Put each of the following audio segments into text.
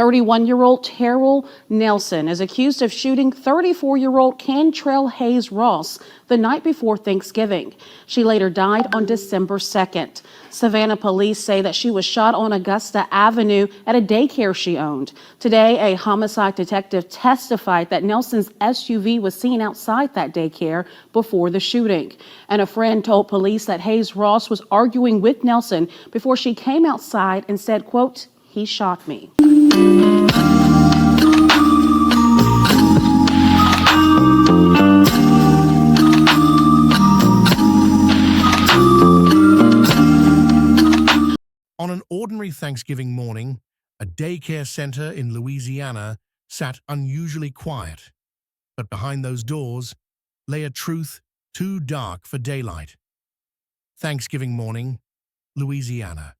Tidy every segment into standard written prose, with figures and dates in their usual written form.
31-year-old Terrell Nelson is accused of shooting 34-year-old Cantrell Hayes Ross the night before Thanksgiving. She later died on December 2nd. Savannah police say that she was shot on Augusta Avenue at a daycare she owned. Today, a homicide detective testified that Nelson's SUV was seen outside that daycare before the shooting. And a friend told police that Hayes Ross was arguing with Nelson before she came outside and said, quote, "He shot me." On an ordinary Thanksgiving morning, a daycare center in Louisiana sat unusually quiet. But behind those doors lay a truth too dark for daylight. Thanksgiving morning, Louisiana.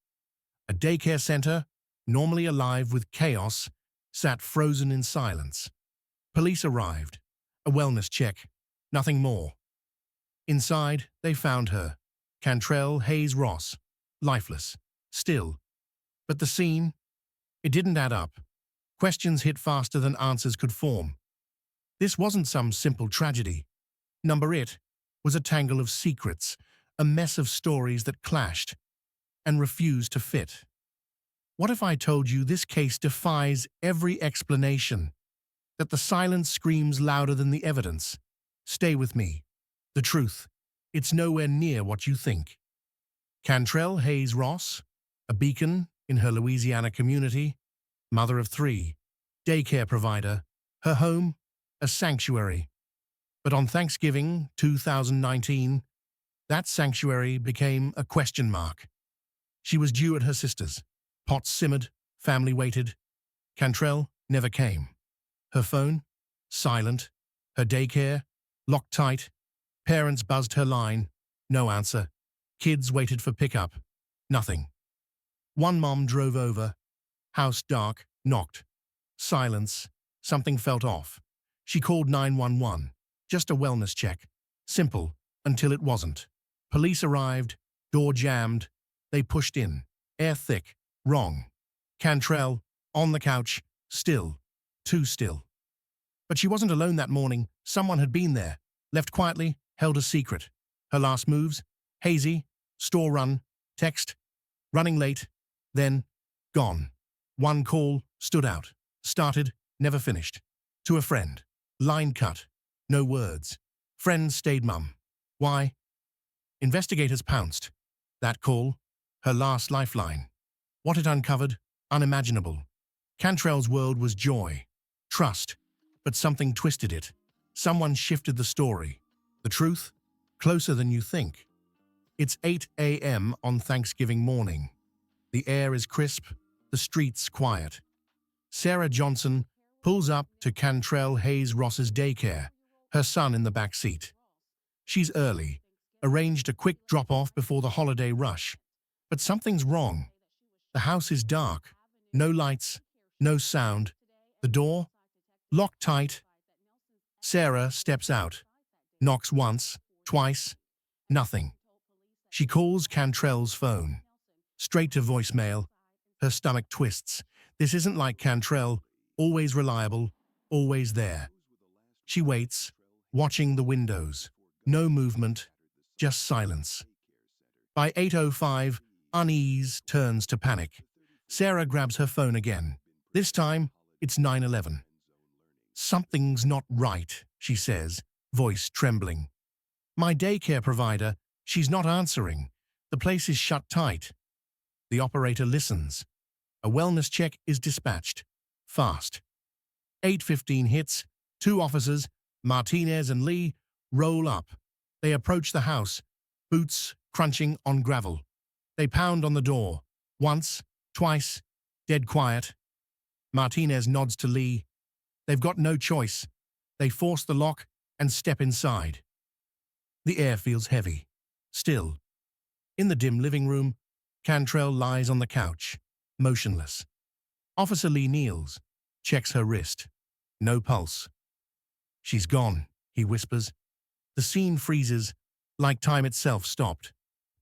A daycare center, normally alive with chaos, sat frozen in silence. Police arrived. A wellness check. Nothing more. Inside, they found her, Cantrell Hayes Ross, lifeless. Still. But the scene? It didn't add up. Questions hit faster than answers could form. This wasn't some simple tragedy. It was a tangle of secrets, a mess of stories that clashed and refused to fit. What if I told you this case defies every explanation, that the silence screams louder than the evidence? Stay with me. The truth, it's nowhere near what you think. Cantrell Hayes Ross, a beacon in her Louisiana community, mother of 3, daycare provider, her home, a sanctuary. But on Thanksgiving 2019, that sanctuary became a question mark. She was due at her sister's. Pots simmered, family waited. Cantrell never came. Her phone, silent. Her daycare, locked tight. Parents buzzed her line, no answer. Kids waited for pickup, nothing. One mom drove over, house dark, knocked. Silence, something felt off. She called 911, just a wellness check. Simple, until it wasn't. Police arrived, door jammed. They pushed in, air thick, wrong. Cantrell, on the couch, still, too still. But she wasn't alone that morning. Someone had been there, left quietly, held a secret. Her last moves, hazy, store run, text, running late, then gone. One call stood out, started, never finished. To a friend, line cut, no words. Friend stayed mum. Why? Investigators pounced. That call, her last lifeline. What it uncovered, unimaginable. Cantrell's world was joy, trust, but something twisted it. Someone shifted the story. The truth? Closer than you think. It's 8 a.m. on Thanksgiving morning. The air is crisp, the streets quiet. Sarah Johnson pulls up to Cantrell Hayes Ross's daycare, her son in the back seat. She's early, arranged a quick drop-off before the holiday rush. But something's wrong. The house is dark, no lights, no sound. The door? Locked tight. Sarah steps out, knocks once, twice, nothing. She calls Cantrell's phone. Straight to voicemail. Her stomach twists. This isn't like Cantrell, always reliable, always there. She waits, watching the windows. No movement, just silence. By 8:05, unease turns to panic. Sarah grabs her phone again. This time, it's 911. Something's not right, she says, voice trembling. My daycare provider, she's not answering. The place is shut tight. The operator listens. A wellness check is dispatched. Fast. 8:15 hits. 2 officers, Martinez and Lee, roll up. They approach the house, boots crunching on gravel. They pound on the door. Once, twice, dead quiet. Martinez nods to Lee. They've got no choice. They force the lock and step inside. The air feels heavy. Still. In the dim living room, Cantrell lies on the couch, motionless. Officer Lee kneels, checks her wrist. No pulse. She's gone, he whispers. The scene freezes, like time itself stopped.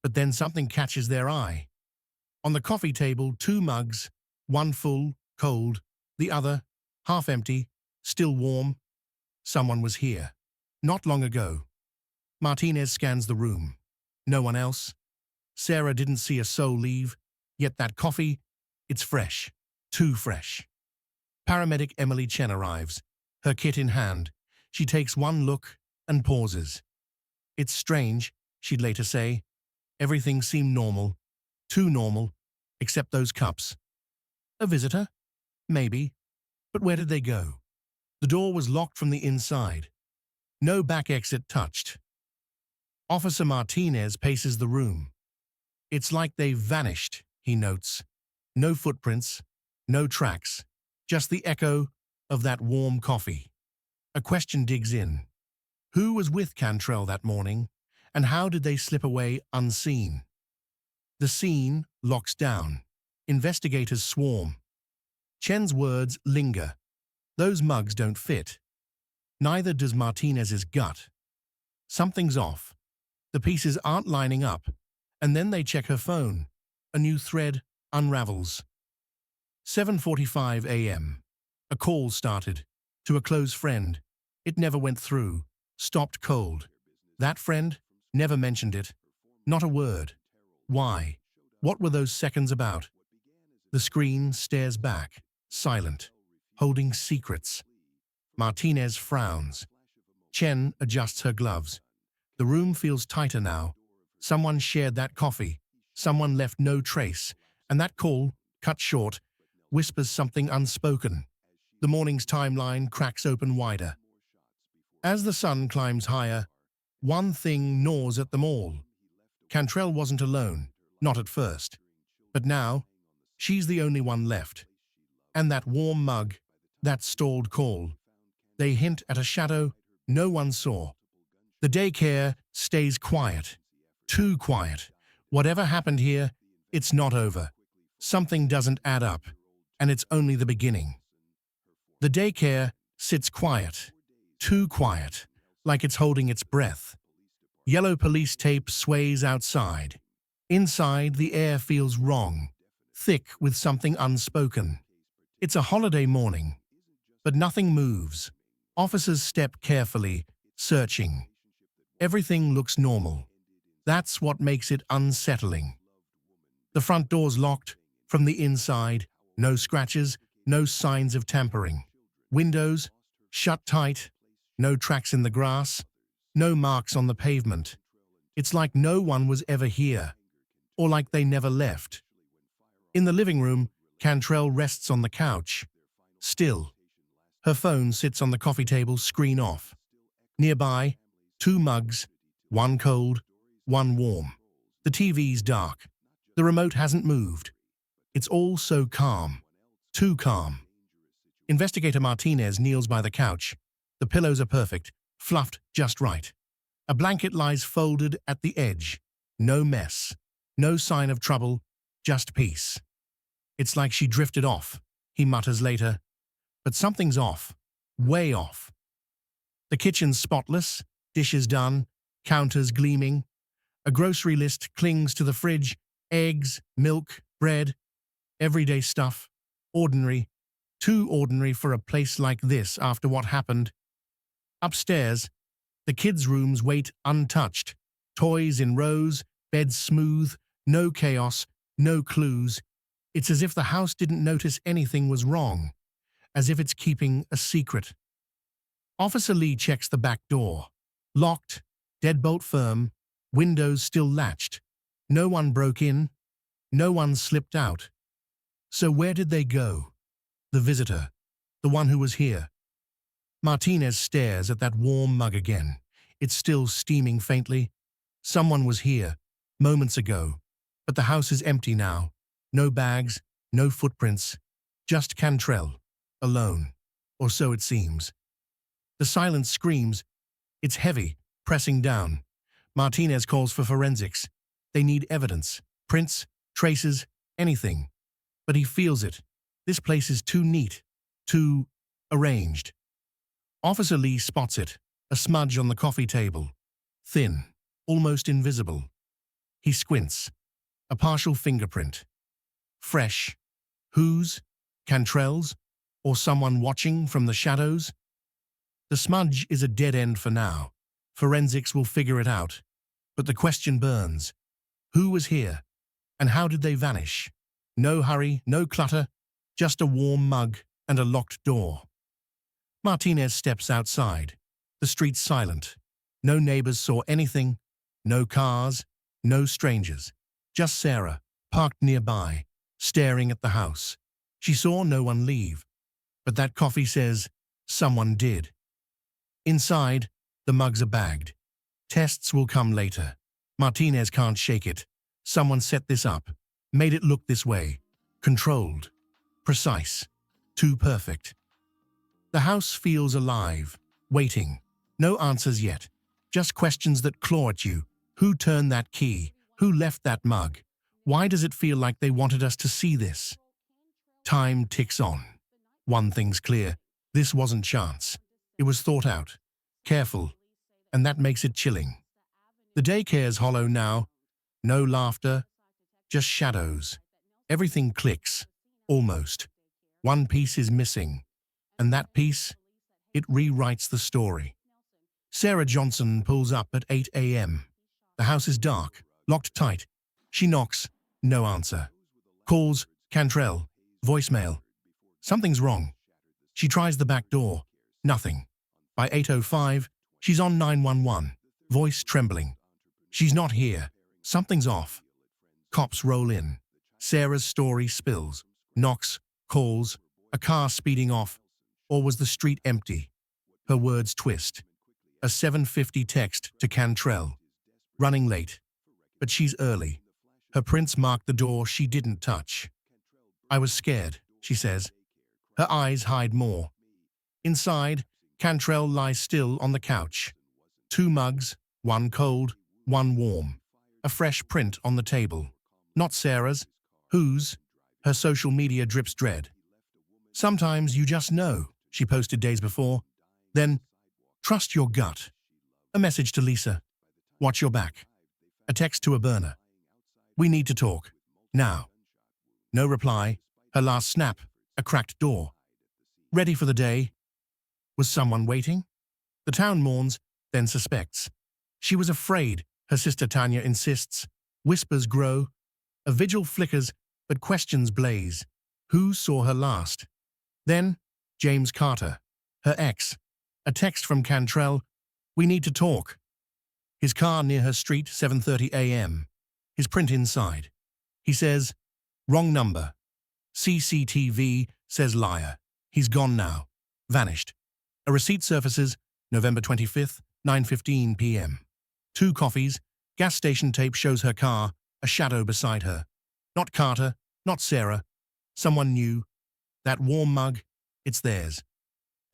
But then something catches their eye. On the coffee table, 2 mugs, one full, cold, The other, half empty, still warm. Someone was here. Not long ago. Martinez scans the room. No one else. Sarah didn't see a soul leave, yet that coffee, it's fresh. Too fresh. Paramedic Emily Chen arrives, her kit in hand. She takes one look and pauses. It's strange, she'd later say. Everything seemed normal. Too normal, except those cups. A visitor? Maybe. But where did they go? The door was locked from the inside. No back exit touched. Officer Martinez paces the room. It's like they've vanished, he notes. No footprints, no tracks, just the echo of that warm coffee. A question digs in. Who was with Cantrell that morning, and how did they slip away unseen? The scene locks down. Investigators swarm. Chen's words linger. Those mugs don't fit. Neither does Martinez's gut. Something's off. The pieces aren't lining up, and then they check her phone. A new thread unravels. 7:45 a.m. A call started. To a close friend. It never went through. Stopped cold. That friend never mentioned it. Not a word. Why? What were those seconds about? The screen stares back, silent, holding secrets. Martinez frowns. Chen adjusts her gloves. The room feels tighter now. Someone shared that coffee. Someone left no trace. And that call, cut short, whispers something unspoken. The morning's timeline cracks open wider. As the sun climbs higher, one thing gnaws at them all. Cantrell wasn't alone, not at first. But now, she's the only one left. And that warm mug, that stalled call. They hint at a shadow no one saw. The daycare stays quiet. Too quiet. Whatever happened here, it's not over. Something doesn't add up, and it's only the beginning. The daycare sits quiet. Too quiet, like it's holding its breath. Yellow police tape sways outside. Inside, the air feels wrong, thick with something unspoken. It's a holiday morning, but nothing moves. Officers step carefully, searching. Everything looks normal. That's what makes it unsettling. The front door's locked from the inside, no scratches, no signs of tampering. Windows shut tight, no tracks in the grass, no marks on the pavement. It's like no one was ever here, or like they never left. In the living room, Cantrell rests on the couch. Still. Her phone sits on the coffee table, screen off. Nearby, 2 mugs, one cold, one warm. The TV's dark. The remote hasn't moved. It's all so calm. Too calm. Investigator Martinez kneels by the couch. The pillows are perfect, fluffed just right. A blanket lies folded at the edge. No mess. No sign of trouble, just peace. It's like she drifted off, he mutters later. But something's off. Way off. The kitchen's spotless, dishes done, counters gleaming. A grocery list clings to the fridge. Eggs, milk, bread. Everyday stuff. Ordinary. Too ordinary for a place like this after what happened. Upstairs, the kids' rooms wait untouched. Toys in rows, beds smooth, no chaos, no clues. It's as if the house didn't notice anything was wrong. As if it's keeping a secret. Officer Lee checks the back door. Locked, deadbolt firm, windows still latched. No one broke in. No one slipped out. So where did they go? The visitor. The one who was here. Martinez stares at that warm mug again. It's still steaming faintly. Someone was here, moments ago. But the house is empty now. No bags, no footprints. Just Cantrell. Alone. Or so it seems. The silence screams. It's heavy, pressing down. Martinez calls for forensics. They need evidence. Prints, traces, anything. But he feels it. This place is too neat. Too arranged. Officer Lee spots it. A smudge on the coffee table. Thin. Almost invisible. He squints. A partial fingerprint. Fresh. Whose? Cantrell's? Or someone watching from the shadows? The smudge is a dead end for now. Forensics will figure it out. But the question burns. Who was here? And how did they vanish? No hurry, no clutter, just a warm mug and a locked door. Martinez steps outside. The street's silent. No neighbors saw anything. No cars. No strangers. Just Sarah, parked nearby, staring at the house. She saw no one leave. But that coffee says someone did. Inside, the mugs are bagged. Tests will come later. Martinez can't shake it. Someone set this up, made it look this way. Controlled. Precise. Too perfect. The house feels alive, waiting. No answers yet. Just questions that claw at you. Who turned that key? Who left that mug? Why does it feel like they wanted us to see this? Time ticks on. One thing's clear. This wasn't chance. It was thought out. Careful. And that makes it chilling. The daycare's hollow now. No laughter. Just shadows. Everything clicks. Almost. One piece is missing. And that piece, it rewrites the story. Sarah Johnson pulls up at 8 a.m. The house is dark, locked tight. She knocks, no answer. Calls, Cantrell, voicemail. Something's wrong. She tries the back door, nothing. By 8:05, she's on 911, voice trembling. She's not here. Something's off. Cops roll in. Sarah's story spills. Knocks, calls, a car speeding off. Or was the street empty? Her words twist. A 7:50 text to Cantrell. Running late. But she's early. Her prints mark the door she didn't touch. I was scared, she says. Her eyes hide more. Inside, Cantrell lies still on the couch. 2 mugs, one cold, one warm. A fresh print on the table. Not Sarah's. Whose? Her social media drips dread. Sometimes you just know, she posted days before. Then, trust your gut. A message to Lisa. Watch your back. A text to a burner. We need to talk. Now. No reply. Her last snap. A cracked door. Ready for the day. Was someone waiting? The town mourns, then suspects. She was afraid, her sister Tanya insists. Whispers grow. A vigil flickers, but questions blaze. Who saw her last? Then, James Carter, her ex. A text from Cantrell. We need to talk. His car near her street, 7:30 a.m. His print inside. He says, wrong number. CCTV says liar. He's gone now. Vanished. A receipt surfaces, November 25th, 9:15 p.m. 2 coffees, gas station tape shows her car, a shadow beside her. Not Carter, not Sarah. Someone new. That warm mug, it's theirs.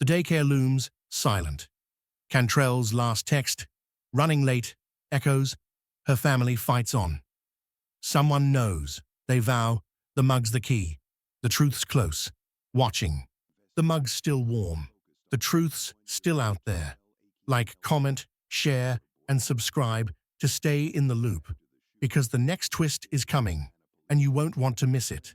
The daycare looms, silent. Cantrell's last text, running late, echoes. Her family fights on. Someone knows. They vow. The mug's the key. The truth's close. Watching. The mug's still warm. The truth's still out there. Like, comment, share, and subscribe to stay in the loop. Because the next twist is coming, and you won't want to miss it.